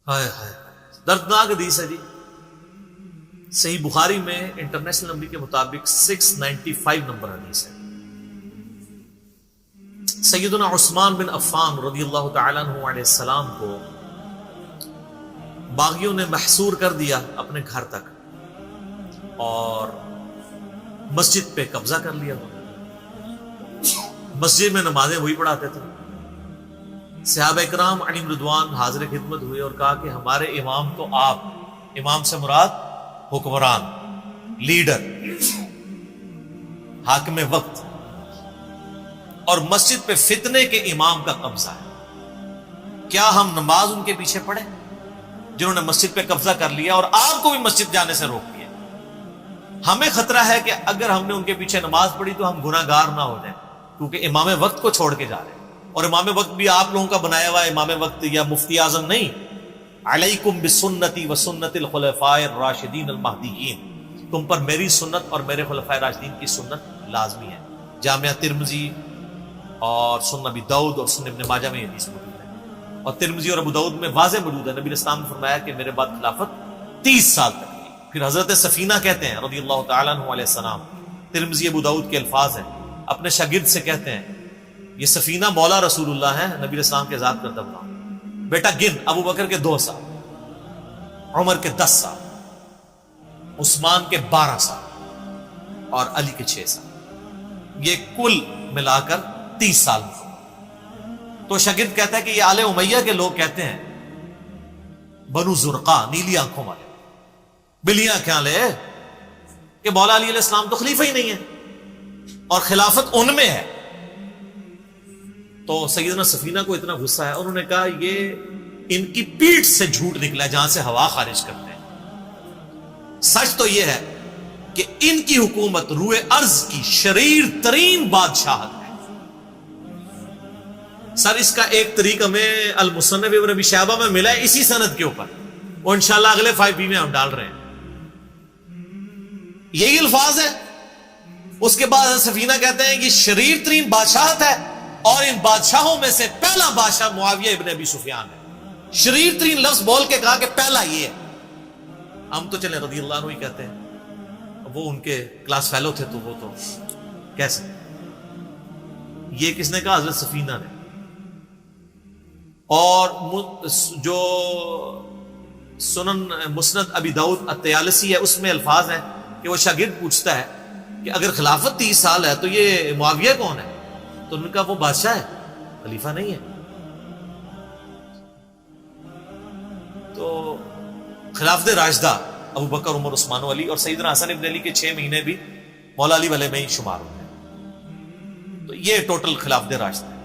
ہائے ہائے، دردناک حدیث ہے جی۔ صحیح بخاری میں انٹرنیشنل نمبر کے مطابق 695 نمبر حدیث ہے۔ سیدنا عثمان بن عفان رضی اللہ تعالیٰ عنہ علیہ السلام کو باغیوں نے محصور کر دیا اپنے گھر تک اور مسجد پہ قبضہ کر لیا۔ مسجد میں نمازیں وہی پڑھاتے تھے۔ صحابہ کرام علیہم رضوان حاضر خدمت ہوئے اور کہا کہ ہمارے امام تو آپ، امام سے مراد حکمران، لیڈر، حاکم وقت، اور مسجد پہ فتنے کے امام کا قبضہ ہے، کیا ہم نماز ان کے پیچھے پڑھیں جنہوں نے مسجد پہ قبضہ کر لیا اور آپ کو بھی مسجد جانے سے روک دیا؟ ہمیں خطرہ ہے کہ اگر ہم نے ان کے پیچھے نماز پڑھی تو ہم گناہ گار نہ ہو جائیں، کیونکہ امام وقت کو چھوڑ کے جا رہے ہیں، اور امام وقت بھی آپ لوگوں کا بنایا ہوا امام وقت یا مفتی اعظم نہیں۔ علیکم بسنتی وسنت الخلفاء الراشدین المہدیین، تم پر میری سنت اور میرے خلفائے راشدین کی سنت لازمی ہے۔ جامعہ ترمذی اور سنن ابی داؤد اور سنن ابن ماجہ میں یہ حدیث موجود ہے، اور ترمذی اور ابو داؤد میں واضح موجود ہے۔ نبی اسلام نے فرمایا کہ میرے بعد خلافت 30 سال تک کی۔ پھر حضرت سفینہ کہتے ہیں رضی اللہ تعالیٰ عنہ علیہ السلام، ترمذی ابو داؤد کے الفاظ ہیں، اپنے شاگرد سے کہتے ہیں یہ سفینہ مولا رسول اللہ ہے، نبی اسلام کے ذات کرتا ہوا، بیٹا گن، ابو بکر کے 2 سال، عمر کے 10 سال، عثمان کے 12 سال اور علی کے 6 سال، یہ کل ملا کر 30 سال میں۔ تو شاگرد کہتا ہے کہ یہ آل امیہ کے لوگ کہتے ہیں، بنو زرقا، نیلی آنکھوں والے، بلیاں آنکھیں لے، کہ مولا علی علیہ السلام تو خلیفہ ہی نہیں ہے اور خلافت ان میں ہے۔ تو سیدنا سفینہ کو اتنا غصہ ہے، انہوں نے کہا یہ ان کی پیٹھ سے جھوٹ نکلا ہے جہاں سے ہوا خارج کرتے ہیں۔ سچ تو یہ ہے کہ ان کی حکومت روئے ارض کی شریر ترین بادشاہت ہے۔ سر اس کا ایک طریق ہمیں المصنف ابن ابی شیبہ میں ملا ہے اسی سند کے اوپر، وہ انشاءاللہ اگلے 5B میں ہم ڈال رہے ہیں۔ یہی الفاظ ہے۔ اس کے بعد سفینہ کہتے ہیں کہ شریر ترین بادشاہت ہے، اور ان بادشاہوں میں سے پہلا بادشاہ معاویہ ابن ابی سفیان ہے۔ شریر ترین لفظ بول کے کہا کہ پہلا یہ ہے۔ ہم تو چلیں رضی اللہ عنہ ہی کہتے ہیں، وہ ان کے کلاس فیلو تھے تو وہ تو کیسے، یہ کس نے کہا؟ حضرت سفینہ نے۔ اور جو سنن مسند ابی داؤد الطیالسی ہے اس میں الفاظ ہیں کہ وہ شاگرد پوچھتا ہے کہ اگر خلافت 30 سال ہے تو یہ معاویہ کون ہے؟ تو ان کا وہ بادشاہ ہے، خلیفہ نہیں ہے۔ تو خلافت راشدہ ابو بکر، عمر، عثمان و علی، اور سیدنا حسن ابن علی کے 6 مہینے بھی مولا علی والے میں ہی شمار ہوتے ہیں۔ تو یہ ٹوٹل خلافت راشدہ ہے۔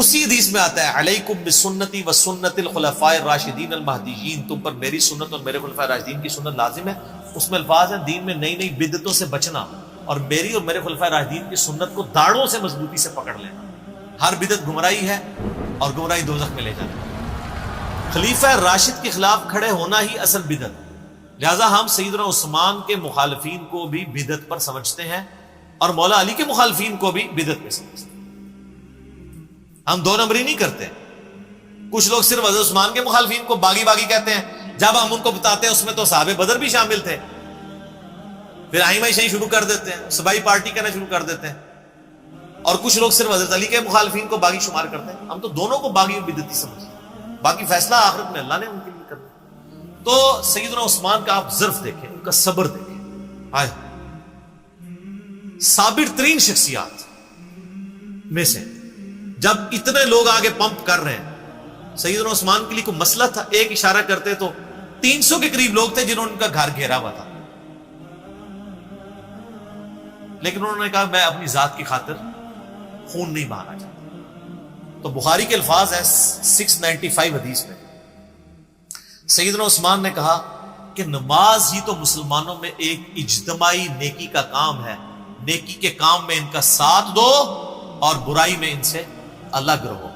اسی حدیث میں آتا ہے علیکم بسنتی وسنت الخلفاء الراشدین المہدیین، تم پر میری سنت اور میرے خلفاء راشدین کی سنت لازم ہے۔ اس میں الفاظ ہیں دین میں نئی نئی بدعتوں سے بچنا، اور میری اور میرے خلفاء راشدین کی سنت کو داڑھوں سے مضبوطی سے پکڑ لینا۔ ہر بدعت گمراہی ہے اور گمراہی دوزخ میں لے جانا۔ خلیفہ راشد کے خلاف کھڑے ہونا ہی اصل بدعت، لہذا ہم سیدنا عثمان کے مخالفین کو بھی بدعت پر سمجھتے ہیں اور مولا علی کے مخالفین کو بھی بدعت پہ سمجھتے ہیں۔ ہم 2 نمبری نہیں کرتے۔ کچھ لوگ صرف حضرت عثمان کے مخالفین کو باغی باغی کہتے ہیں، جب ہم ان کو بتاتے ہیں اس میں تو صحابہ بدر بھی شامل تھے، پھر آئمہ شیعہ شروع کر دیتے ہیں، صبائی پارٹی کرنا شروع کر دیتے ہیں۔ اور کچھ لوگ صرف حضرت علی کے مخالفین کو باغی شمار کرتے ہیں۔ ہم تو دونوں کو باغی اور بدعتی سمجھتے ہیں، باقی فیصلہ آخرت میں اللہ نے ان کے لیے کرنا۔ تو سیدنا عثمان کا آپ ظرف دیکھیں، ان کا صبر دیکھیں، ہائے، صابر ترین شخصیات میں سے۔ جب اتنے لوگ آگے پمپ کر رہے ہیں، سیدنا عثمان کے لیے کوئی مسئلہ تھا؟ ایک اشارہ کرتے تو 300 کے قریب لوگ تھے جنہوں نے ان کا گھر گھیرا ہوا تھا، لیکن انہوں نے کہا میں اپنی ذات کی خاطر خون نہیں بہانا چاہتا۔ تو بخاری کے الفاظ ہیں 695 حدیث میں، سیدنا عثمان نے کہا کہ نماز ہی تو مسلمانوں میں ایک اجتماعی نیکی کا کام ہے، نیکی کے کام میں ان کا ساتھ دو اور برائی میں ان سے الگ رہو۔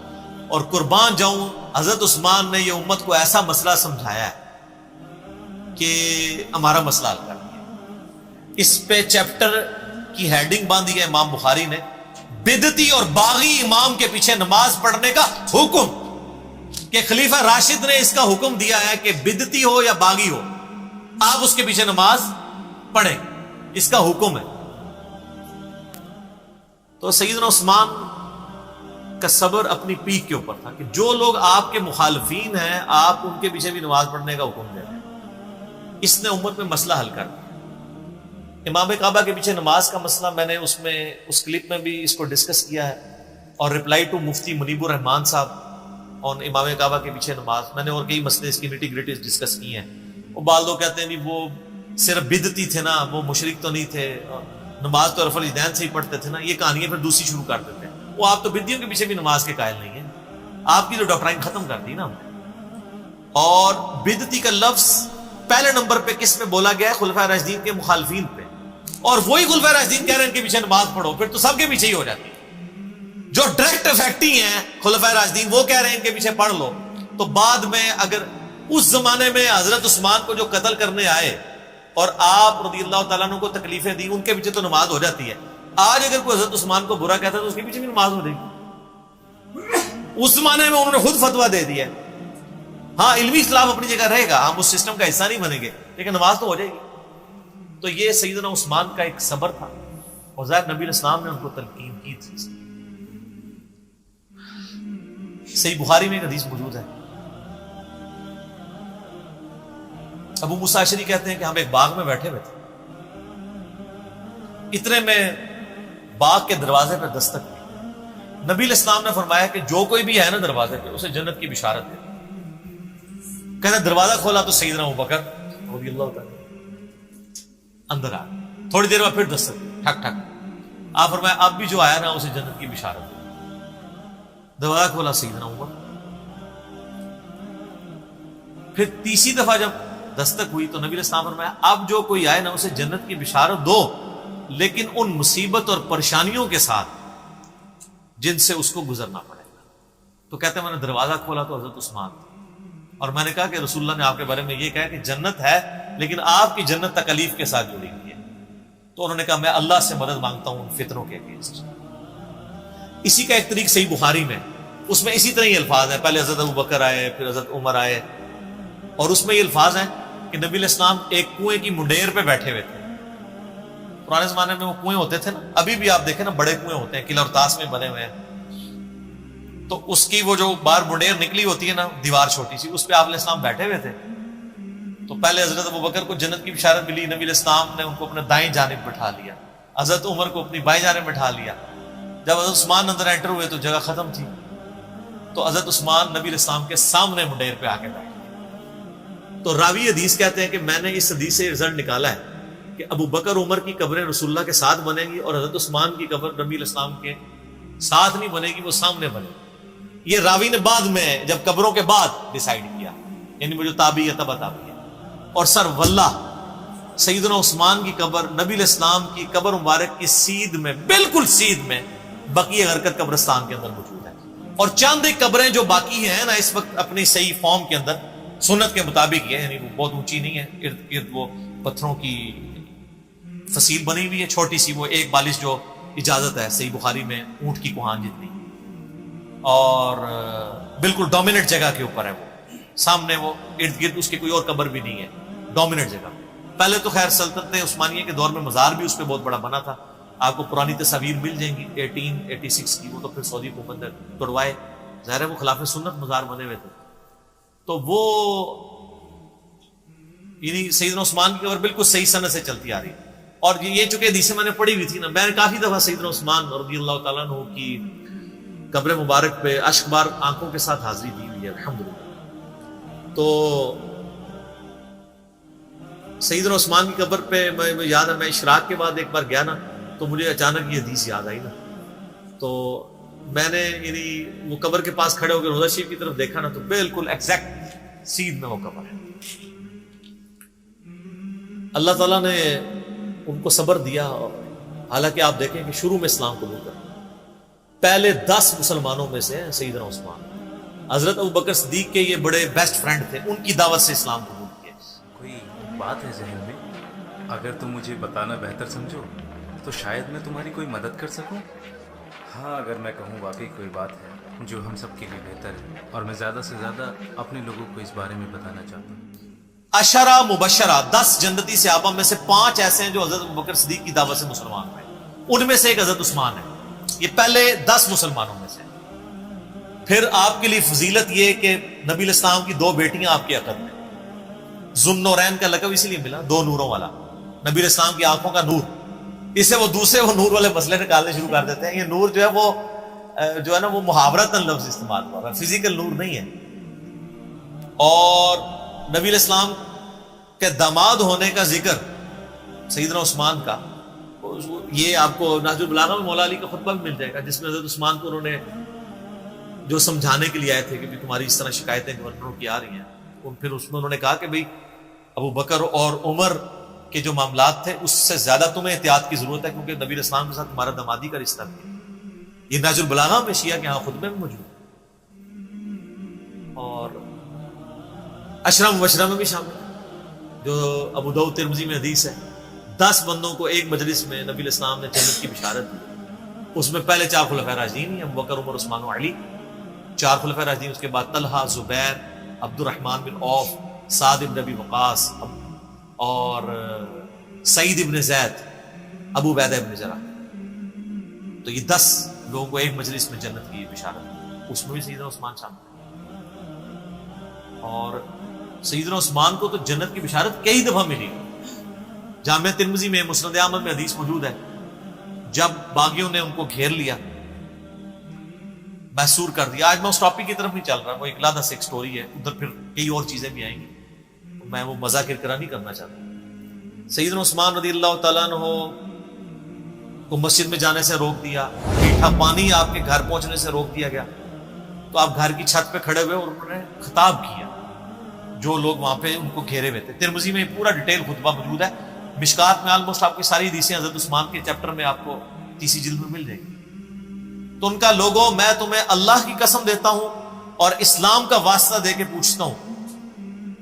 اور قربان جاؤں، حضرت عثمان نے یہ امت کو ایسا مسئلہ سمجھایا ہے کہ ہمارا مسئلہ حل کر دیا۔ اس پہ چیپٹر کی ہیڈنگ باندھی ہے امام بخاری نے، بدعتی اور باغی امام کے پیچھے نماز پڑھنے کا حکم، کہ کہ خلیفہ راشد نے اس کا حکم دیا ہے کہ بدعتی ہو یا باغی ہو آپ اس کے پیچھے نماز پڑھیں، اس کا حکم ہے. تو سیدنا عثمان کا صبر اپنی پیک کے اوپر تھا کہ جو لوگ آپ کے مخالفین ہیں آپ ان کے پیچھے بھی نماز پڑھنے کا حکم دے رہے ہیں. اس نے امت میں مسئلہ حل کر دیا. امام کعبہ کے پیچھے نماز کا مسئلہ میں نے اس کلپ میں بھی اس کو ڈسکس کیا ہے، اور ریپلائی ٹو مفتی منیب الرحمان صاحب اور امام کعبہ کے پیچھے نماز میں نے اور کئی مسئلے اس کی نیٹی گریٹیز ڈسکس کی ہیں. وہ بعض لوگ کہتے ہیں وہ صرف بدعتی تھے نا، وہ مشرک تو نہیں تھے، نماز تو رفع الیدین سے ہی پڑھتے تھے نا. یہ کہانیاں پھر دوسری شروع کر دیتے ہیں. وہ آپ تو بدعتیوں کے پیچھے بھی نماز کے قائل نہیں ہیں، آپ کی جو ڈاکٹرائن ختم کر دی نا. اور بدعتی کا لفظ پہلے نمبر پہ کس میں بولا گیا ہے؟ خلفائے راشدین کے مخالفین پہ. اور وہی خلفائے راشدین کہہ رہے ہیں ان کے پیچھے نماز پڑھو، پھر تو سب کے پیچھے ہی ہو جاتی ہے. جو ڈائریکٹ افیکٹی ہیں خلفائے راشدین وہ کہہ رہے ہیں ان کے پیچھے پڑھ لو، تو بعد میں اگر اس زمانے میں حضرت عثمان کو جو قتل کرنے آئے اور آپ رضی اللہ تعالیٰ عنہ کو تکلیفیں دی، ان کے پیچھے تو نماز ہو جاتی ہے. آج اگر کوئی حضرت عثمان کو برا کہتا ہے تو اس کے پیچھے بھی نماز ہو جائے گی. اس زمانے میں انہوں نے خود فتویٰ دے دیا. ہاں علمی اختلاف اپنی جگہ رہے گا، ہم اس سسٹم کا حصہ نہیں بنیں گے، لیکن نماز تو ہو جائے گی. تو یہ سیدنا عثمان کا ایک صبر تھا، اور ظاہر نبی علیہ السلام نے ان کو تلقین کی تھی. صحیح بخاری میں ایک حدیث موجود ہے. ابو موسیٰ اشعری کہتے ہیں کہ ہم ایک باغ میں بیٹھے ہوئے تھے، اتنے میں باغ کے دروازے پہ دستک ہوئی. نبی علیہ السلام نے فرمایا کہ جو کوئی بھی ہے نا دروازے پہ اسے جنت کی بشارت دے. کہتے دروازہ کھولا تو سیدنا ابوبکر رضی اللہ تعالی اندر آ گئے. تھوڑی دیر بعد پھر دستک ٹھک ٹھک. آپ فرمایا اب بھی جو آیا نا اسے جنت کی بشارت دے. دروازہ کھولا سیدنا عمر. پھر تیسری دفعہ جب دستک ہوئی تو نبی علیہ السلام فرمایا اب جو کوئی آئے نا اسے جنت کی بشارت دو، لیکن ان مصیبت اور پریشانیوں کے ساتھ جن سے اس کو گزرنا پڑے گا. تو کہتے ہیں میں نے دروازہ کھولا تو حضرت عثمان تھے، اور میں نے کہا کہ رسول اللہ نے آپ کے بارے میں یہ کہا کہ جنت ہے لیکن آپ کی جنت تکلیف کے ساتھ جڑی ہوئی ہے. تو انہوں نے کہا میں اللہ سے مدد مانگتا ہوں ان فتنوں کے اگینسٹ. اسی کا ایک طریق صحیح بخاری میں، اس میں اسی طرح ہی الفاظ ہیں. پہلے حضرت ابوبکر آئے، پھر حضرت عمر آئے، اور اس میں یہ الفاظ ہیں کہ نبی علیہ السلام ایک کنویں کی منڈیر پہ بیٹھے ہوئے تھے. پرانے زمانے میں وہ کنویں ہوتے تھے نا، ابھی بھی آپ دیکھیں نا بڑے کنویں ہوتے ہیں، قلعہ اور طاس میں بنے ہوئے ہیں. تو اس کی وہ جو باہر منڈیر نکلی ہوتی ہے نا دیوار چھوٹی سی، اس پہ آپ علیہ السلام بیٹھے ہوئے تھے. تو پہلے حضرت ابوبکر کو جنت کی بشارت ملی، نبی علیہ السلام نے ان کو اپنے دائیں جانب بٹھا لیا، حضرت عمر کو اپنی بائیں جانب بٹھا لیا. جب حضرت عثمان اندر انٹر ہوئے تو جگہ ختم تھی، تو حضرت عثمان نبی علیہ السلام کے سامنے منڈیر پہ آ کے بیٹھے. تو راوی حدیث کہتے ہیں کہ میں نے اس حدیث سے رزلٹ نکالا ہے کہ ابو بکر عمر کی قبریں رسول اللہ کے ساتھ بنے گی، اور حضرت عثمان کی قبر نبی علیہ السلام کے ساتھ نہیں بنے گی، وہ سامنے بنے گی. یہ راوی نے بعد میں جب قبروں کے بعد ڈیسائیڈ کیا، یعنی وہ جو تابعی ہے تبع تابعی ہے. اور سر واللہ سیدنا عثمان کی قبر نبی علیہ السلام کی قبر مبارک کی سیدھ میں، بالکل سیدھ میں بقیع غرقد قبرستان کے اندر موجود ہے. اور چند ایک قبریں جو باقی ہیں نا اس وقت اپنی صحیح فارم کے اندر سنت کے مطابق ہے، یعنی وہ بہت اونچی نہیں ہے، ارد گرد وہ پتھروں کی فصیل بنی ہوئی ہے چھوٹی سی، وہ ایک بالش جو اجازت ہے صحیح بخاری میں اونٹ کی کوہان جتنی، اور بالکل ڈومیننٹ جگہ کے اوپر ہے. وہ سامنے وہ ارد گرد اس کی کوئی اور قبر بھی نہیں ہے، ڈومیننٹ جگہ. پہلے تو خیر سلطنت عثمانیہ کے دور میں مزار بھی اس پہ بہت بڑا بنا تھا. آپ کو پرانی تصاویر مل جائیں گی 1886 کی، وہ تو پھر سعودی حکومت نے توڑوائے. ظاہر ہے وہ خلاف سنت مزار بنے ہوئے تھے. تو وہ یعنی سیدنا عثمان کی قبر بالکل صحیح سند سے چلتی آ رہی ہے. اور یہ چونکہ حدیثیں میں نے پڑھی ہوئی تھی نا، میں نے کافی دفعہ سیدنا عثمان رضی اللہ تعالیٰ عنہ کی قبر مبارک پہ اشک بار آنکھوں کے ساتھ حاضری دی ہوئی ہے الحمدللہ. تو سیدنا عثمان کی قبر پہ میں یاد ہے میں اشراق کے بعد ایک بار گیا نا، تو مجھے اچانک یہ حدیث یاد آئی نا. تو میں نے یعنی وہ قبر کے پاس کھڑے ہو کے روضہ شریف کی طرف دیکھا نا، تو بالکل ایگزیکٹ سیدھ میں وہ قبر ہے. اللہ تعالیٰ نے ان کو صبر دیا. اور حالانکہ آپ دیکھیں کہ شروع میں اسلام قبول کر پہلے 10 مسلمانوں میں سے سیدنا عثمان. حضرت ابوبکر صدیق کے یہ بڑے بیسٹ فرینڈ تھے، ان کی دعوت سے اسلام قبول کیا. کوئی بات ہے ذہن میں، اگر تم مجھے بتانا بہتر سمجھو تو شاید میں تمہاری کوئی مدد کر سکوں. ہاں اگر میں کہوں واقعی کوئی بات ہے جو ہم سب کے لیے بہتر ہے اور میں زیادہ سے زیادہ اپنے لوگوں کو اس بارے میں بتانا چاہتا ہوں۔ اشرا مبشرہ 10 جنتی صحابہ میں سے 5 ایسے ہیں جو حضرت ابوبکر صدیق کی دعوت سے مسلمان ہوئے، ان میں سے ایک حضرت عثمان ہے۔ یہ پہلے 10 مسلمانوں میں سے۔ پھر آپ کے لیے فضیلت یہ کہ نبی علیہ السلام کی 2 بیٹیاں آپ کے عقد میں، ذوالنورین کا لقب اسی لیے ملا، 2 نوروں والا، نبی علیہ السلام کی آنکھوں کا نور۔ اس سے وہ دوسرے وہ نور والے مسئلے نکالنے شروع کر دیتے ہیں۔ یہ نور جو ہے نا وہ محاورتاً لفظ استعمال ہوا ہے، فزیکل نور نہیں ہے۔ اور نبی علیہ السلام کے داماد ہونے کا ذکر سیدنا عثمان کا، یہ آپ کو نہج البلاغہ میں مولا علی کا خطبہ بھی مل جائے گا، جس میں حضرت عثمان کو انہوں نے جو سمجھانے کے لیے آئے تھے کہ بھی تمہاری اس طرح شکایتیں گورنروں کی آ رہی ہیں، پھر اس میں انہوں نے کہا کہ بھئی ابو بکر اور عمر کے جو معاملات تھے اس سے زیادہ تمہیں احتیاط کی ضرورت ہے، کیونکہ نبی علیہ السلام کے ساتھ تمہارا دامادی کا رشتہ بھی ہے۔ یہ نہج البلاغہ میں شیعہ کے ہاں خطبے میں موجود ہے، اور عشرہ مبشرہ میں بھی شامل ہے، جو ابو داؤد ترمذی میں حدیث ہے۔ 10 بندوں کو ایک مجلس میں نبی علیہ السلام نے جنت کی بشارت دی۔ اس میں پہلے 4 خلفائے راشدین، ابو بکر، عمر، عثمان و علی، 4 خلفائے راشدین، اس کے بعد طلحہ، زبیر، عبد الرحمن بن عوف، سعد بن ابی وقاص اور سعید ابن زید، ابو عبیدہ ابن جراح۔ تو یہ 10 لوگوں کو ایک مجلس میں جنت کی بشارت، اس میں بھی سیدنا عثمان شامل ہے۔ اور سیدنا عثمان کو تو جنت کی بشارت کئی دفعہ ملی۔ جامعہ ترمذی میں، مسند احمد میں حدیث موجود ہے، جب باغیوں نے ان کو گھیر لیا، محصور کر دیا۔ آج میں اس ٹاپک کی طرف نہیں چل رہا، وہ ایک علیحدہ سے ایک سٹوری ہے، ادھر پھر کئی اور چیزیں بھی آئیں گی، میں وہ مذاکر کرا نہیں کرنا چاہتا۔ سیدنا عثمان رضی اللہ تعالیٰ عنہ کو مسجد میں جانے سے روک دیا، میٹھا پانی آپ کے گھر پہنچنے سے روک دیا گیا، تو آپ گھر کی چھت پہ کھڑے ہوئے اور انہوں نے خطاب کیا جو لوگ وہاں پہ ان کو گھیرے ہوئے تھے۔ ترمذی میں پورا ڈیٹیل خطبہ موجود ہے، مشکات میں آلموسٹ آپ کی ساری حدیثیں حضرت عثمان کے چیپٹر میں آپ کو 30 جلد میں مل جائے گی۔ تو ان کا لوگوں، میں تمہیں اللہ کی قسم دیتا ہوں اور اسلام کا واسطہ دے کے پوچھتا ہوں،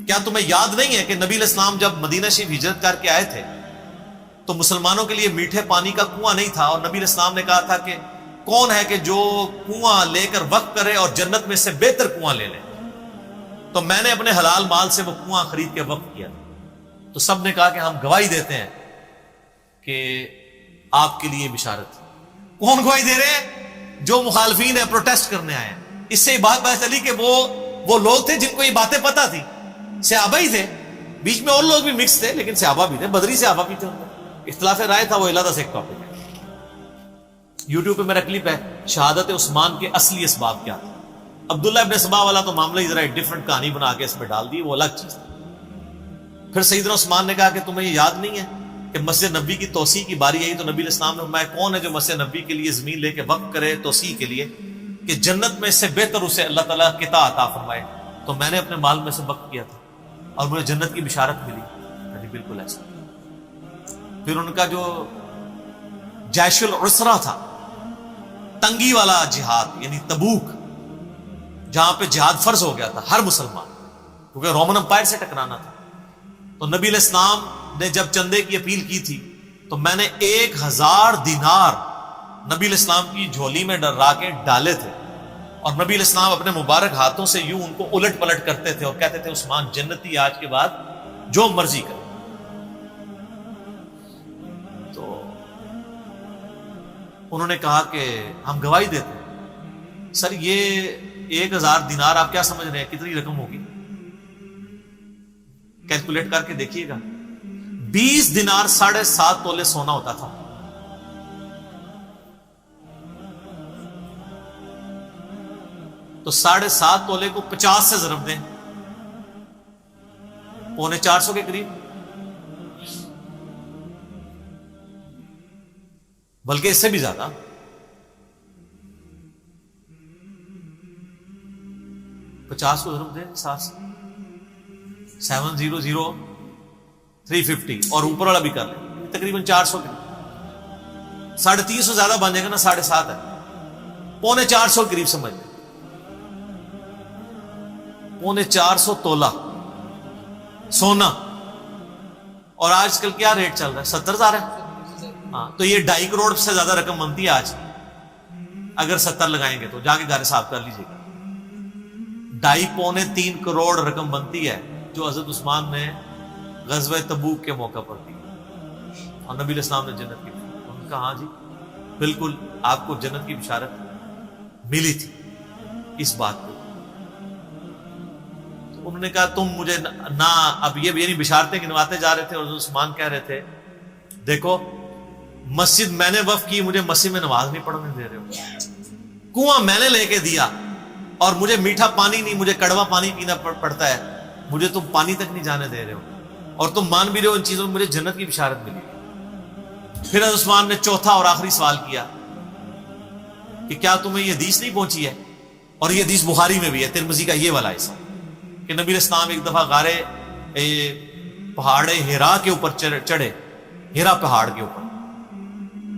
کیا تمہیں یاد نہیں ہے کہ نبی علیہ السلام جب مدینہ شریف ہجرت کر کے آئے تھے تو مسلمانوں کے لیے میٹھے پانی کا کنواں نہیں تھا، اور نبی علیہ السلام نے کہا تھا کہ کون ہے کہ جو کنواں لے کر وقف کرے اور جنت میں سے بہتر کنواں لے لے؟ تو میں نے اپنے حلال مال سے وہ کنواں خرید کے وقف کیا۔ تو سب نے کہا کہ ہم گواہی دیتے ہیں کہ آپ کے لیے بشارت۔ کون گواہی دے رہے ہیں؟ جو مخالفین ہیں، پروٹیسٹ کرنے آئے ہیں۔ اس سے بات پتہ چلی کہ وہ لوگ تھے جن کو یہ باتیں پتہ تھی، صحابہ ہی تھے، بیچ میں اور لوگ بھی مکس تھے لیکن صحابہ بھی تھے، بدری صحابہ بھی تھے۔ اختلاف رائے تھا، وہ علیحدہ سے ایک ٹاپک ہے۔ یوٹیوب پہ میرا کلپ ہے، شہادت عثمان کے اصلی اسباب کیا تھے۔ عبداللہ ابن سبا والا تو معاملہ ہی ذرا ایک ڈفرنٹ کہانی بنا کے اس میں ڈال دی، وہ الگ چیز تھی۔ پھر سیدنا عثمان نے کہا کہ تمہیں یہ یاد نہیں ہے کہ مسجد نبی کی توسیع کی باری آئی تو نبی علیہ السلام نے فرمایا کون ہے جو مسجد نبی کے لیے زمین لے کے وقف کرے توسیع کے لیے کہ جنت میں اس سے بہتر اسے اللہ تعالیٰ قطع عطا فرمائے؟ تو میں نے اپنے مال میں سے وقف کیا تھا اور مجھے جنت کی بشارت ملی۔ یعنی بالکل ایسا۔ پھر ان کا جو جیش العسرہ تھا، تنگی والا جہاد، یعنی تبوک، جہاں پہ جہاد فرض ہو گیا تھا ہر مسلمان، کیونکہ رومن امپائر سے ٹکرانا تھا۔ تو نبی علیہ السلام نے جب چندے کی اپیل کی تھی تو میں نے 1000 دینار نبی علیہ السلام کی جھولی میں ڈرا کے ڈالے تھے، اور نبی علیہ السلام اپنے مبارک ہاتھوں سے یوں ان کو الٹ پلٹ کرتے تھے اور کہتے تھے عثمان جنتی، آج کے بعد جو مرضی کرے۔ تو انہوں نے کہا کہ ہم گواہی دیتے ہیں۔ سر یہ 1000 دینار آپ کیا سمجھ رہے ہیں کتنی رقم ہوگی؟ کیلکولیٹ کر کے دیکھیے گا۔ 20 دینار 7.5 تولے سونا ہوتا تھا۔ تو 7.5 تولے کو 50 سے ضرب دیں، 450 کے قریب، بلکہ اس سے بھی زیادہ۔ پچاس کو ضرب دیں 7 سے، 700,350 اور اوپر والا بھی کر لیں، تقریباً 400 کے 350 زیادہ بن جائے گا نا، 7.5 ہے، 450 قریب سمجھ لیں، 450 تولہ سونا۔ اور آج کل کیا ریٹ چل رہا ہے؟ 70,000 ہے۔ ہاں، تو یہ 2.5 کروڑ سے زیادہ رقم بنتی ہے آج، اگر 70 لگائیں گے تو جا کے گھر صاف کر لیجیے گا. 2.5-3 کروڑ رقم بنتی ہے جو حضرت عثمان نے غزوہ تبوک کے موقع پر دی اور نبی علیہ السلام نے جنت کی. انہوں نے کہا ہاں جی بالکل آپ کو جنت کی بشارت ملی تھی اس بات کو. تو انہوں نے کہا تم مجھے نہ اب یہ نہیں بشارتیں گنواتے جا رہے تھے. اور حضرت عثمان کہہ رہے تھے دیکھو مسجد میں نے وقف کی, مجھے مسجد میں نماز نہیں پڑھنے دے رہے ہو. کنواں میں نے لے کے دیا اور مجھے میٹھا پانی نہیں, مجھے کڑوا پانی پینا پڑتا ہے, مجھے تم پانی تک نہیں جانے دے رہے ہو اور تم مان بھی رہے ہو ان چیزوں میں مجھے جنت کی بشارت ملی. پھر حضرت عثمان نے چوتھا اور آخری سوال کیا کہ کیا تمہیں یہ حدیث نہیں پہنچی ہے, اور یہ حدیث بخاری میں بھی ہے, ترمذی کا یہ والا حصہ, کہ نبی علیہ السلام ایک دفعہ غارے پہاڑ ہرا کے اوپر چڑھے, ہرا پہاڑ کے اوپر,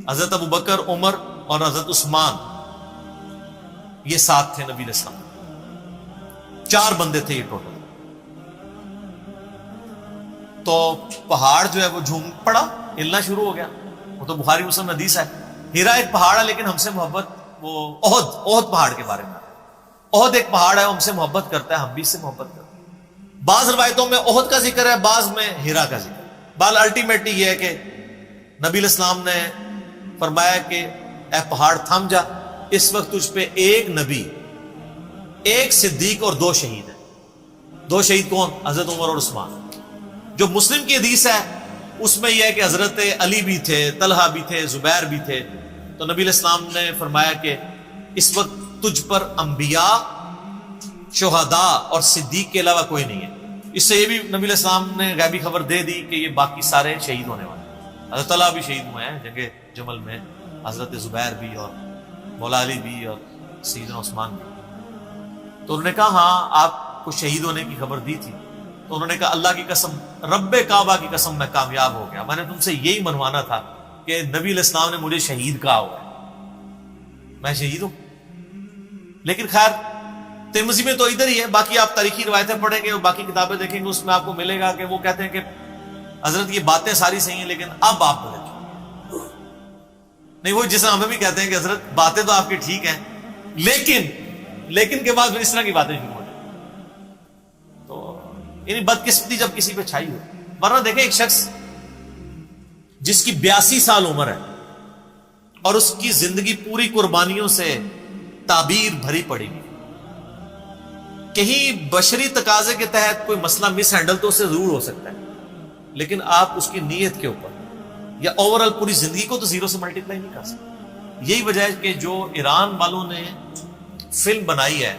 حضرت ابو بکر, عمر اور حضرت عثمان یہ ساتھ تھے نبی علیہ السلام, 4 بندے تھے یہ ٹوٹل. تو پہاڑ جو ہے وہ جھوم پڑا, ہلنا شروع ہو گیا. وہ تو بخاری مسلم حدیث ہے. ہیرا ایک پہاڑ ہے لیکن ہم سے محبت, وہ احد پہاڑ کے بارے میں, احد ایک پہاڑ ہے, ہم سے محبت کرتا ہے, ہم بھی اس سے محبت کرتے ہیں. بعض روایتوں میں احد کا ذکر ہے, بعض میں ہیرا کا ذکر ہے. بال الٹیمیٹلی یہ ہے کہ نبی علیہ السلام نے فرمایا کہ اے پہاڑ تھم جا, اس وقت تجھ پہ ایک نبی, ایک صدیق اور 2 شہید ہیں. 2 شہید کون؟ حضرت عمر اور عثمان. جو مسلم کی حدیث ہے اس میں یہ ہے کہ حضرت علی بھی تھے, طلحہ بھی تھے, زبیر بھی تھے. تو نبی علیہ السلام نے فرمایا کہ اس وقت تجھ پر انبیاء, شہداء اور صدیق کے علاوہ کوئی نہیں ہے. اس سے یہ بھی نبی علیہ السلام نے غیبی خبر دے دی کہ یہ باقی سارے شہید ہونے والے ہیں. حضرت طلحہ بھی شہید ہوئے ہیں جنگ جمل میں, حضرت زبیر بھی اور مولا علی بھی اور سیدنا عثمان بھی. تو انہوں نے کہا ہاں آپ کو شہید ہونے کی خبر دی تھی. تو انہوں نے کہا اللہ کی قسم, رب کعبہ کی قسم, میں کامیاب ہو گیا. میں نے تم سے یہی منوانا تھا کہ نبی علیہ السلام نے مجھے شہید کہا ہوا ہے, میں شہید ہوں. لیکن خیر ترمذی میں تو ادھر ہی ہے, باقی آپ تاریخی روایتیں پڑھیں گے اور باقی کتابیں دیکھیں گے, اس میں آپ کو ملے گا کہ وہ کہتے ہیں کہ حضرت یہ باتیں ساری صحیح ہیں لیکن اب آپ بدل چکے. نہیں, وہ جیسے ہمیں بھی کہتے ہیں کہ حضرت باتیں تو آپ کی ٹھیک ہیں لیکن کے بعد پھر اس طرح کی باتیں شروع ہو جائیں. تو یعنی بدقسمتی جب کسی پہ چھائی ہو. ورنہ دیکھیں ایک شخص جس کی 82 سال عمر ہے اور اس کی زندگی پوری قربانیوں سے تعبیر بھری پڑی ہوئی, کہیں بشری تقاضے کے تحت کوئی مسئلہ مس ہینڈل تو اس سے ضرور ہو سکتا ہے, لیکن آپ اس کی نیت کے اوپر یا اوورآل پوری زندگی کو تو 0 سے ملٹیپلائی نہیں کر سکتے. یہی وجہ ہے کہ جو ایران والوں نے فلم بنائی ہے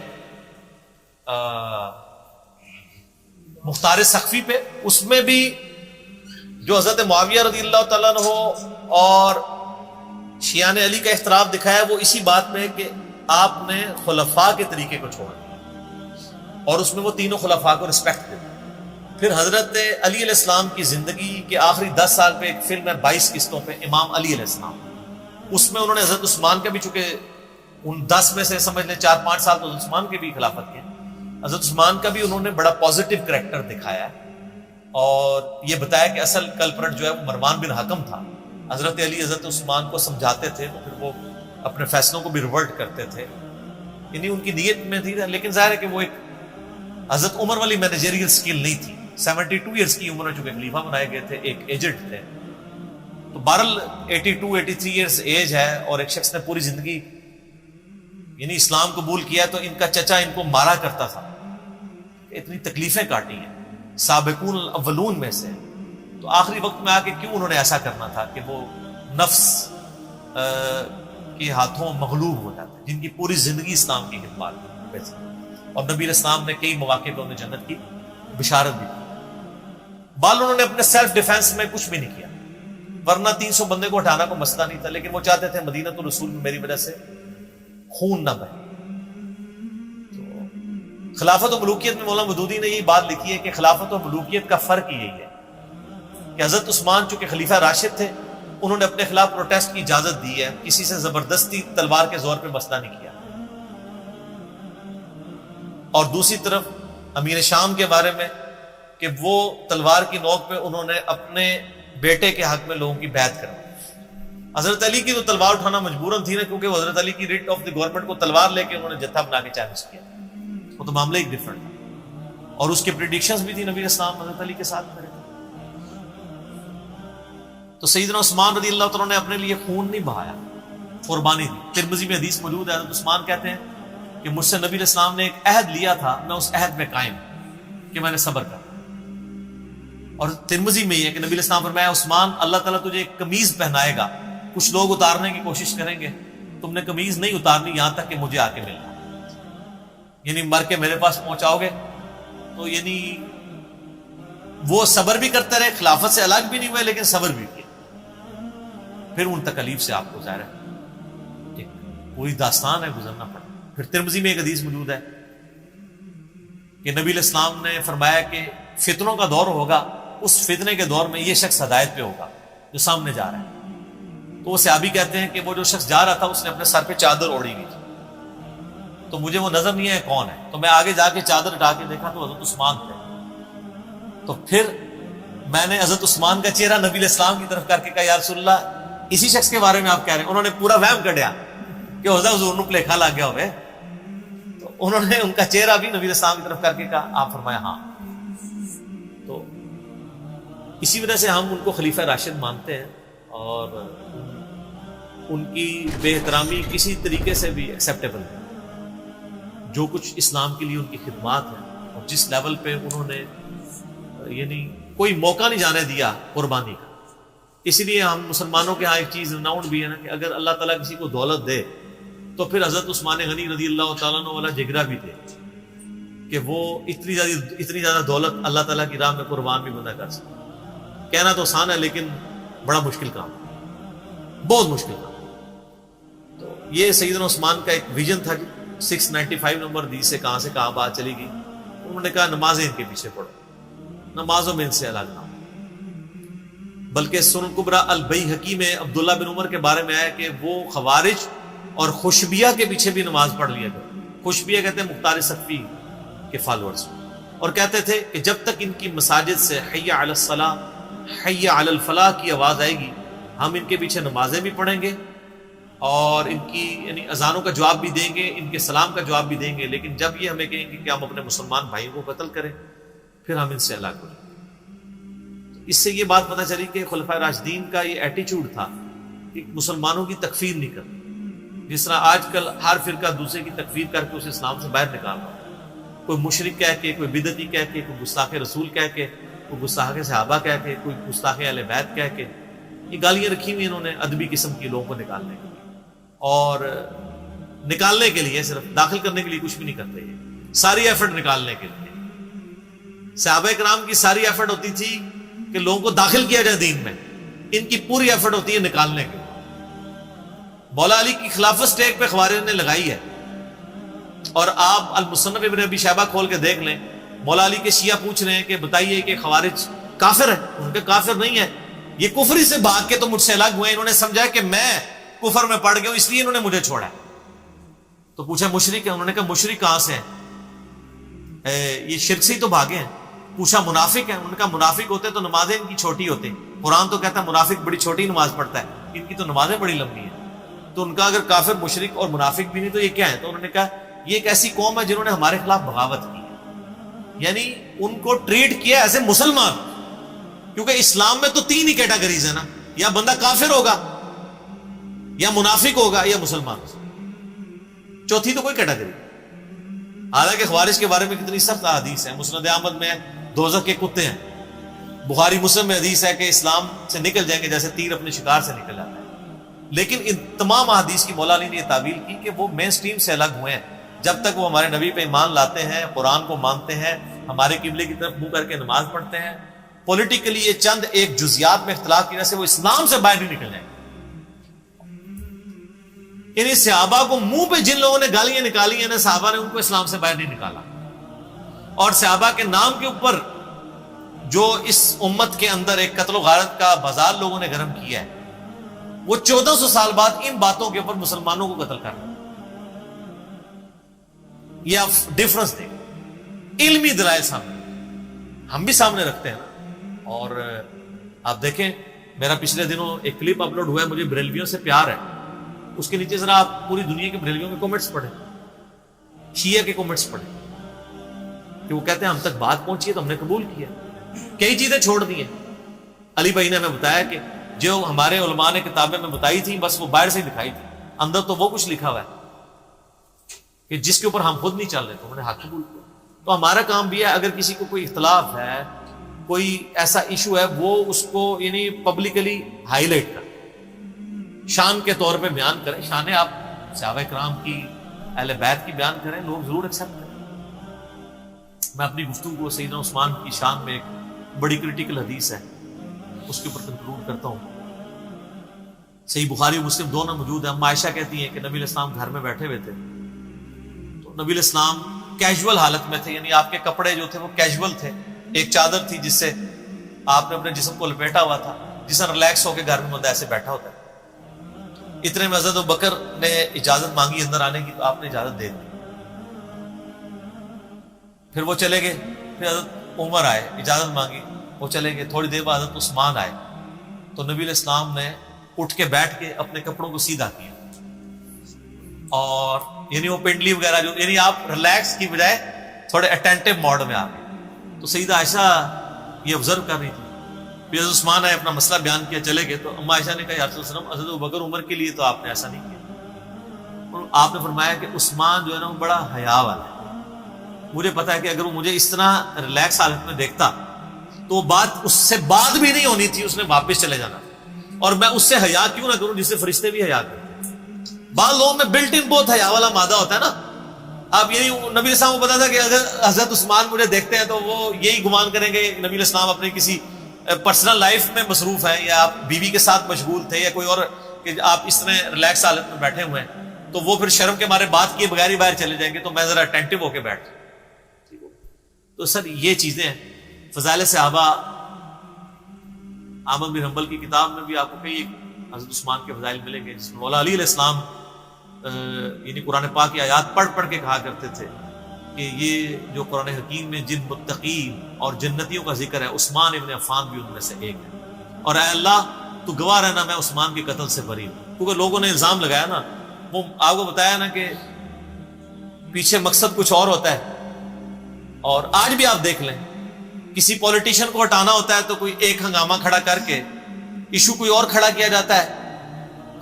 مختار سقفی پہ, اس میں بھی جو حضرت معاویہ رضی اللہ تعالیٰ عنہ اور شیعان علی کا اختلاف دکھایا وہ اسی بات میں کہ آپ نے خلفاء کے طریقے کو چھوڑا اور اس میں وہ تینوں خلفاء کو رسپیکٹ دی. پھر حضرت علی علیہ السلام کی زندگی کے آخری 10 سال پہ ایک فلم ہے 22 قسطوں پہ, امام علی علیہ السلام, اس میں انہوں نے حضرت عثمان کا بھی, چونکہ ان 10 میں سے سمجھ لیں 4-5 سال تو حضرت عثمان کے بھی خلافت کے, حضرت عثمان کا بھی انہوں نے بڑا پازیٹیو کریکٹر دکھایا ہے اور یہ بتایا کہ اصل کلپرٹ جو ہے وہ مروان بن حکم تھا. حضرت علی حضرت عثمان کو سمجھاتے تھے تو پھر وہ اپنے فیصلوں کو بھی ریورٹ کرتے تھے, یعنی ان کی نیت میں تھی. لیکن ظاہر ہے کہ وہ ایک حضرت عمر والی مینیجریل سکل نہیں تھی. 72 ایئرس کی عمر میں چونکہ خلیفہ بنائے گئے تھے, ایک ایجنٹ تھے. تو بہرحال 82-83 ایئرس ایج ہے اور ایک شخص نے پوری زندگی یعنی اسلام قبول کیا, تو ان کا چچا ان کو مارا کرتا تھا, اتنی تکلیفیں کاٹی ہیں, سابقون الاولون میں سے. تو آخری وقت میں آ کے کیوں انہوں نے ایسا کرنا تھا کہ وہ نفس کے ہاتھوں مغلوب ہو جاتے ہیں, جن کی پوری زندگی اسلام کی خدمت میں, اور نبی علیہ السلام نے کئی مواقع پہ انہیں جنت کی بشارت بھی دی. بال انہوں نے اپنے سیلف ڈیفenس میں کچھ بھی نہیں کیا, ورنہ 300 بندے کو ہٹانا کوئی مسئلہ نہیں تھا, لیکن وہ چاہتے تھے مدینہ الرسول میں میری وجہ سے خون نہ بہے. تو خلافت و ملوکیت میں مولانا مودودی نے یہی بات لکھی ہے کہ خلافت و ملوکیت کا فرق یہی ہے کہ حضرت عثمان چونکہ خلیفہ راشد تھے, انہوں نے اپنے خلاف پروٹیسٹ کی اجازت دی ہے, کسی سے زبردستی تلوار کے زور پہ مسئلہ نہیں کیا. اور دوسری طرف امیر شام کے بارے میں کہ وہ تلوار کی نوک پہ انہوں نے اپنے بیٹے کے حق میں لوگوں کی بیعت کروائی. حضرت علی کی تو تلوار اٹھانا مجبوراً تھی نا، کیونکہ وہ حضرت علی کی ریٹ آف دی گورنمنٹ کو تلوار لے کے انہوں نے جتھا بنا کے چیلنج کیا، وہ تو معاملہ ایک ڈفرنٹ تھا، اور اس کی پریڈکشنز بھی تھی، نبی اسلام حضرت علی کے ساتھ کھڑے تھے۔ تو سیدنا عثمان رضی اللہ تعالیٰ نے اپنے لیے خون نہیں بہایا، قربانی دی۔ ترمذی میں حدیث موجود ہے، حضرت عثمان کہتے ہیں کہ مجھ سے نبی علیہ السلام نے ایک عہد لیا تھا، میں اس عہد میں قائم کہ میں نے صبر کر، اور ترمذی میں یہ ہے کہ نبی علیہ السلام فرمایا عثمان اللہ تعالیٰ تجھے ایک قمیض پہنائے گا، کچھ لوگ اتارنے کی کوشش کریں گے، تم نے قمیض نہیں اتارنی یہاں تک کہ مجھے آ کے ملنا، یعنی مر کے میرے پاس پہنچاؤ گے۔ تو یعنی وہ صبر بھی کرتے رہے، خلافت سے الگ بھی نہیں ہوئے لیکن صبر بھی کیا، پھر ان تکلیف سے آپ کو ظاہر ہے ایک پوری داستان ہے گزرنا پڑا۔ پھر ترمذی میں ایک حدیث موجود ہے کہ نبی علیہ السلام نے فرمایا کہ فتنوں کا دور ہوگا، اس فتنے کے دور میں یہ شخص ہدایت پہ ہوگا جو سامنے جا رہا ہے۔ تو وہ صحابی کہتے ہیں کہ وہ جو شخص جا رہا تھا اس نے اپنے سر پہ چادر اوڑھی ہوئی تھی، تو مجھے وہ نظر نہیں ہے کون ہے، تو میں آگے جا کے چادر ہٹا کے دیکھا تو حضرت عثمان تھے۔ تو پھر میں نے حضرت عثمان کا چہرہ نبی علیہ السلام کی طرف کر کے کہا یا رسول اللہ اسی شخص کے بارے میں آپ کہہ رہے ہیں؟ انہوں نے پورا وہم کڈیا کہ حضور نو پلیکھا لگ گیا ہوئے، تو انہوں نے ان کا چہرہ بھی نبی علیہ السلام کی طرف کر کے کہا، آپ فرمایا ہاں۔ تو اسی وجہ سے ہم ان کو خلیفہ راشد مانتے ہیں، اور ان کی بے احترامی کسی طریقے سے بھی ایکسیپٹیبل نہیں۔ جو کچھ اسلام کے لیے ان کی خدمات ہیں اور جس لیول پہ انہوں نے یعنی کوئی موقع نہیں جانے دیا قربانی کا، اسی لیے ہم مسلمانوں کے ہاں ایک چیز رناؤنڈ بھی ہے نا کہ اگر اللہ تعالیٰ کسی کو دولت دے تو پھر حضرت عثمان غنی رضی اللہ تعالیٰ عنہ والا جگرا بھی دے کہ وہ اتنی زیادہ دولت اللہ تعالیٰ کی راہ میں قربان بھی بندہ کر سکے۔ کہنا تو آسان ہے لیکن بڑا مشکل کام، بہت مشکل کام۔ تو یہ سیدنا عثمان کا ایک ویژن تھا۔ 695 نمبر حدیث سے کہاں بات چلی گئی، انہوں نے کہا نمازیں ان کے پیچھے پڑھو، نمازوں میں ان سے الگ نہ ہو۔ بلکہ سنن کبریٰ البیہقی میں عبداللہ بن عمر کے بارے میں آیا کہ وہ خوارج اور خوشبیہ کے پیچھے بھی نماز پڑھ لیا کرتے۔ خوشبیہ کہتے ہیں مختار صفی کے فالورز، اور کہتے تھے کہ جب تک ان کی مساجد سے حی علی الصلاۃ حی علی الفلاح کی آواز آئے گی ہم ان کے پیچھے نمازیں بھی پڑھیں گے اور ان کی یعنی اذانوں کا جواب بھی دیں گے، ان کے سلام کا جواب بھی دیں گے، لیکن جب یہ ہمیں کہیں گے کہ ہم اپنے مسلمان بھائیوں کو قتل کریں پھر ہم ان سے الگ ہو جائیں۔ اس سے یہ بات پتہ چلی کہ خلفائے راشدین کا یہ ایٹیچیوڈ تھا کہ مسلمانوں کی تکفیر نہیں کرنا، جس طرح آج کل ہر فرقہ دوسرے کی تکفیر کر کے اسے اسلام سے باہر نکال رہا ہے، کوئی مشرک کہہ کے، کوئی بدعتی کہہ کے، کوئی گستاخ رسول کہہ کے، کوئی گستاخ صحابہ کہہ کے، کوئی گستاخ اہل بیت کہہ کے، یہ گالیاں رکھی ہوئی انہوں نے ادبی قسم کی لوگوں کو نکالنے کے لیے، اور نکالنے کے لیے صرف داخل کرنے کے لیے کچھ بھی نہیں کرتے، یہ ساری ایفرٹ نکالنے کے لیے۔ صحابہ کرام کی ساری ایفرٹ ہوتی تھی کہ لوگوں کو داخل کیا جائے دین میں، ان کی پوری ایفرٹ ہوتی ہے نکالنے کے لیے۔ مولا علی کی خلافت سٹیک پہ خوارج نے لگائی ہے، اور آپ المصنف ابن ابی شیبہ کھول کے دیکھ لیں، مولا علی کے شیعہ پوچھ رہے ہیں کہ بتائیے کہ خوارج کافر ہے؟ ان کے کافر نہیں ہے، یہ کفر سے بھاگ کے تو مجھ سے الگ ہوئے، انہوں نے سمجھا کہ میں کفر میں پڑ گیا ہوں اس لیے انہوں نے مجھے چھوڑا ہے۔ تو پوچھا مشرک ہے؟ انہوں نے کہا مشرک کہاں سے ہیں، یہ شرک سے ہی تو بھاگے ہیں۔ پوچھا منافق ہے؟ انہوں نے کہا منافق ہوتے تو نمازیں ان کی چھوٹی ہوتی، قرآن تو کہتا ہے منافق بڑی چھوٹی نماز پڑھتا ہے، ان کی تو نمازیں بڑی لمبی ہیں۔ تو ان کا اگر کافر مشرک اور منافق بھی نہیں تو یہ کیا ہے؟ تو انہوں نے کہا یہ ایک ایسی قوم ہے جنہوں نے ہمارے خلاف بغاوت کی ہے، یعنی ان کو ٹریٹ کیا ایسے مسلمان، کیونکہ اسلام میں تو 3 ہی کیٹیگریز ہیں نا، یا بندہ کافر ہوگا یا منافق ہوگا یا مسلمان، چوتھی تو کوئی کیٹیگری۔ حالانکہ خوارج کے بارے میں کتنی سخت احادیث ہیں، مسند احمد میں دوزخ کے کتے ہیں، بخاری مسلم میں حدیث ہے کہ اسلام سے نکل جائیں گے جیسے تیر اپنے شکار سے نکل جاتا ہے، لیکن ان تمام احادیث کی مولا علی نے یہ تعویل کی کہ وہ مین سٹریم سے الگ ہوئے ہیں، جب تک وہ ہمارے نبی پہ ایمان لاتے ہیں، قرآن کو مانتے ہیں، ہمارے قبلے کی طرف منہ کر کے نماز پڑھتے ہیں، پولیٹیکلی یہ چند ایک جزیات میں اختلاف کی وجہ سے وہ اسلام سے باہر نہیں نکل جائیں گے۔ انہیں صحابہ کو منہ پہ جن لوگوں نے گالیاں نکالی ہیں نا، صحابہ نے ان کو اسلام سے باہر نہیں نکالا، اور صحابہ کے نام کے اوپر جو اس امت کے اندر ایک قتل و غارت کا بازار لوگوں نے گرم کیا ہے، وہ 1400 سال بعد ان باتوں کے اوپر مسلمانوں کو قتل کر رہے ہیں۔ یہ آپ ڈفرنس دیکھیں، علمی دلائل سامنے ہم بھی سامنے رکھتے ہیں نا، اور آپ دیکھیں میرا پچھلے دنوں ایک کلپ اپلوڈ ہوا ہے، مجھے بریلویوں سے پیار ہے، اس کے نیچے ذرا آپ پوری دنیا کے بریلویوں کے کمنٹس پڑھیں، شیعہ کے کمنٹس پڑھیں کہ وہ کہتے ہیں ہم تک بات پہنچی ہے تو ہم نے قبول کیا، کئی چیزیں چھوڑ دی ہیں۔ علی بھائی نے ہمیں بتایا کہ جو ہمارے علماء نے کتابیں میں بتائی تھی بس وہ باہر سے ہی دکھائی تھی، اندر تو وہ کچھ لکھا ہوا ہے کہ جس کے اوپر ہم خود نہیں چل رہے، تو ہم نے حق قبول کیا۔ تو ہمارا کام بھی ہے اگر کسی کو کوئی اختلاف ہے، کوئی ایسا ایشو ہے، وہ اس کو یعنی پبلکلی ہائی لائٹ کریں، شان کے طور پہ بیان کریں، شان آپ صحابہ کرام کی، اہل بیت کی بیان کریں، لوگ ضرور ایکسیپٹ کریں۔ میں اپنی گفتگو کو سیدنا عثمان کی شان میں ایک بڑی کریٹیکل حدیث ہے اس کے اوپر کنکلوڈ کرتا ہوں۔ صحیح بخاری و مسلم دونوں موجود ہیں۔ عائشہ کہتی ہیں کہ نبی علیہ السلام گھر میں بیٹھے ہوئے تھے تو نبی علیہ السلام کیجول حالت میں تھے، یعنی آپ کے کپڑے جو تھے وہ کیجول تھے، ایک چادر تھی جس سے آپ نے اپنے جسم کو لپیٹا ہوا تھا، جس طرح ریلیکس ہو کے گھر میں بندہ ایسے بیٹھا ہوتا ہے۔ اتنے میں حضرت ابوبکر نے اجازت مانگی اندر آنے کی تو آپ نے اجازت دے دی، پھر وہ چلے گئے، پھر حضرت عمر آئے، اجازت مانگی، وہ چلے گئے، تھوڑی دیر بعد حضرت عثمان آئے تو نبی علیہ السلام نے اٹھ کے بیٹھ کے اپنے کپڑوں کو سیدھا کیا، اور یعنی وہ پنڈلی وغیرہ جو یعنی آپ ریلیکس کی بجائے تھوڑے اٹینٹو موڈ میں آ گئے۔ تو سیدہ عائشہ یہ آبزرو کر رہی تھی، پھر حضرت عثمان نے اپنا مسئلہ بیان کیا، چلے گئے تو اما عائشہ نے کہا یا رسول اللہ صلی اللہ علیہ وسلم، حضرت ابوبکر عمر کے لیے تو آپ نے ایسا نہیں کیا، اور آپ نے فرمایا کہ عثمان جو ہے نا وہ بڑا حیا والا ہے، مجھے پتا ہے کہ اگر وہ مجھے اس طرح ریلیکس حالت میں دیکھتا تو وہ بات اس سے بات بھی نہیں ہونی تھی، اس نے واپس چلے جانا، اور میں اس سے حیا کیوں نہ کروں جس سے فرشتے بھی حیا کرتے ہیں۔ بعض لوگوں میں بلٹ ان بہت حیا والا مادہ ہوتا ہے نا، اب یہی نبی علیہ السلام کو پتا تھا کہ اگر حضرت عثمان مجھے دیکھتے ہیں تو وہ یہی گمان کریں گے نبی علیہ السلام اپنے کسی پرسنل لائف میں مصروف ہیں، یا آپ بیوی کے ساتھ مشغول تھے، یا کوئی اور کہ آپ اس طرح ریلیکس حالت میں بیٹھے ہوئے ہیں، تو وہ پھر شرم کے مارے بات کیے بغیر ہی باہر چلے جائیں گے، تو میں ذرا اٹینٹو ہو کے بیٹھ۔ تو سر یہ چیزیں ہیں۔ فضائل صحابہ احمد بن حنبل کی کتاب میں بھی آپ کو کئی ایک حضرت عثمان کے فضائل ملیں گے، جس میں مولا علی علیہ السلام یعنی قرآن پاک کی آیات پڑھ پڑھ کے کہا کرتے تھے کہ یہ جو قرآن حکیم میں جن متقین اور جنتیوں کا ذکر ہے، عثمان ابن عفان بھی ان میں سے ایک ہے، اور اے اللہ تو گواہ رہنا میں عثمان کے قتل سے بری ہوں، کیونکہ لوگوں نے الزام لگایا نا، وہ آپ کو بتایا نا کہ پیچھے مقصد کچھ اور ہوتا ہے، اور آج بھی آپ دیکھ لیں کسی پولیٹیشین کو ہٹانا ہوتا ہے تو کوئی ایک ہنگامہ کھڑا کر کے ایشو کوئی اور کھڑا کیا جاتا ہے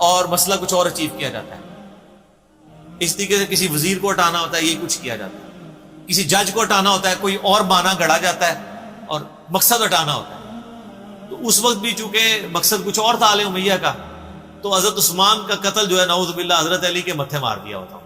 اور مسئلہ کچھ اور اچیو کیا جاتا ہے۔ اس طریقے سے کسی وزیر کو ہٹانا ہوتا ہے، یہ کچھ کیا جاتا ہے، کسی جج کو ہٹانا ہوتا ہے، کوئی اور بہانہ گڑا جاتا ہے اور مقصد ہٹانا ہوتا ہے۔ تو اس وقت بھی چونکہ مقصد کچھ اور تھا آل امیہ کا، تو حضرت عثمان کا قتل جو ہے نعوذ باللہ حضرت علی کے متھے مار دیا ہوتا